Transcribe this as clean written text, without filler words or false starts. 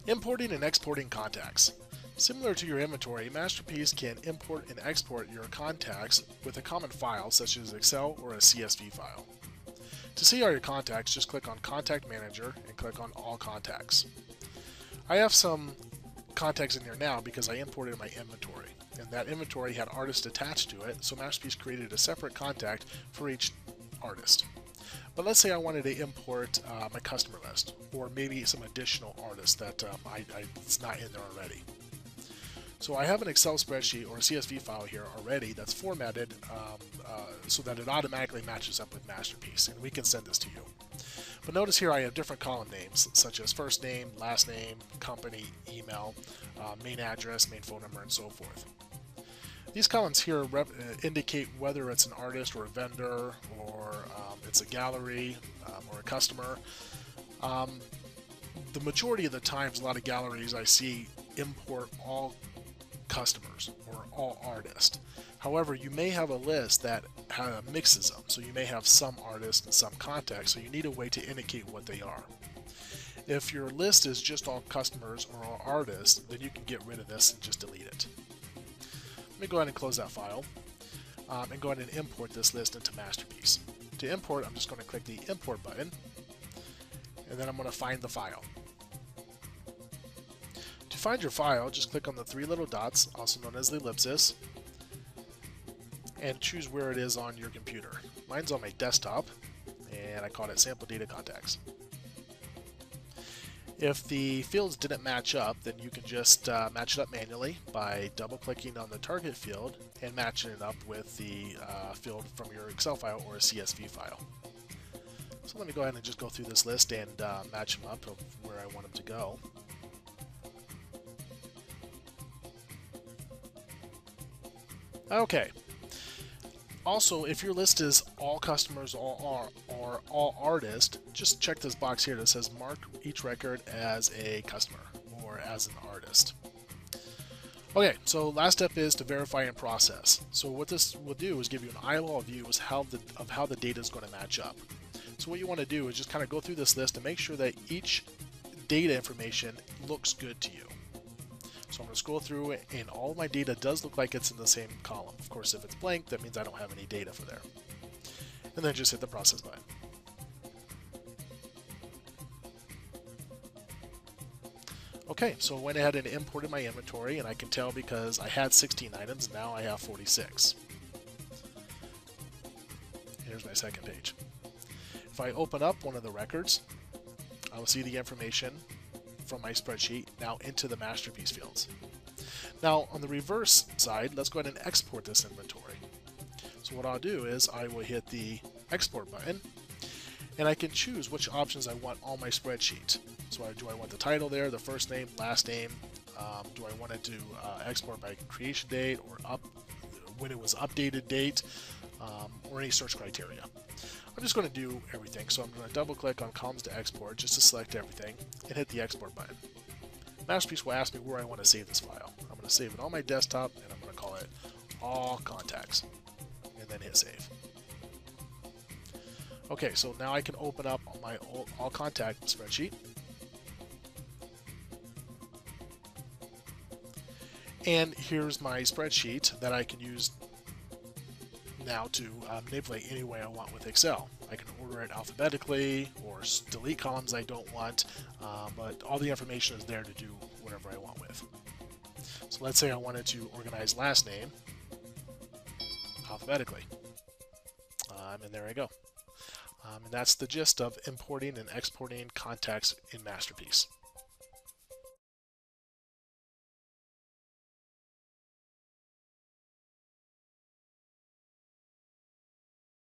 Importing and exporting contacts. Similar to your inventory, Masterpiece can import and export your contacts with a common file such as Excel or a CSV file. To see all your contacts, just click on Contact Manager and click on All Contacts. I have some contacts in here now because I imported my inventory, and that inventory had artists attached to it, so Masterpiece created a separate contact for each artist. But let's say I wanted to import my customer list, or maybe some additional artists that it's not in there already. So I have an Excel spreadsheet or a CSV file here already that's formatted so that it automatically matches up with Masterpiece, and we can send this to you. But notice here I have different column names, such as first name, last name, company, email, main address, main phone number, and so forth. These columns here indicate whether it's an artist or a vendor, or it's a gallery or a customer. The majority of the times, a lot of galleries I see import all customers or all artists. However, you may have a list that mixes them, so you may have some artists and some contacts, so you need a way to indicate what they are. If your list is just all customers or all artists, then you can get rid of this and just delete it. Let me go ahead and close that file and go ahead and import this list into Masterpiece. To import, I'm just going to click the Import button, and then I'm going to find the file. To find your file, just click on the three little dots, also known as the ellipsis, and choose where it is on your computer. Mine's on my desktop, and I call it Sample Data Contacts. If the fields didn't match up, then you can just match it up manually by double-clicking on the target field and matching it up with the field from your Excel file or a CSV file. So let me go ahead and just go through this list and match them up of where I want them to go. Okay. Also, if your list is all customers or all artists, just check this box here that says mark each record as a customer or as an artist. Okay, so last step is to verify and process. So what this will do is give you an eyeball view of how the data is going to match up. So what you want to do is just kind of go through this list and make sure that each data information looks good to you. So I'm going to scroll through it, and all of my data does look like it's in the same column. Of course, if it's blank, that means I don't have any data for there. And then just hit the process button. Okay, so I went ahead and imported my inventory, and I can tell because I had 16 items, and now I have 46. Here's my second page. If I open up one of the records, I will see the information from my spreadsheet now into the Masterpiece fields. Now on the reverse side, let's go ahead and export this inventory. So what I'll do is I will hit the export button, and I can choose which options I want on my spreadsheet. So do I want the title there, the first name, last name? Do I want it to export by creation date or when it was updated date, or any search criteria? I'm just going to do everything, so I'm going to double click on columns to export just to select everything and hit the export button. Masterpiece will ask me where I want to save this file. I'm going to save it on my desktop, and I'm going to call it All Contacts, and then hit save. Okay, so now I can open up my All Contact spreadsheet, and here's my spreadsheet that I can use now to manipulate any way I want with Excel. I can order it alphabetically or delete columns I don't want, but all the information is there to do whatever I want with. So let's say I wanted to organize last name alphabetically, and there I go. And that's the gist of importing and exporting contacts in Masterpiece.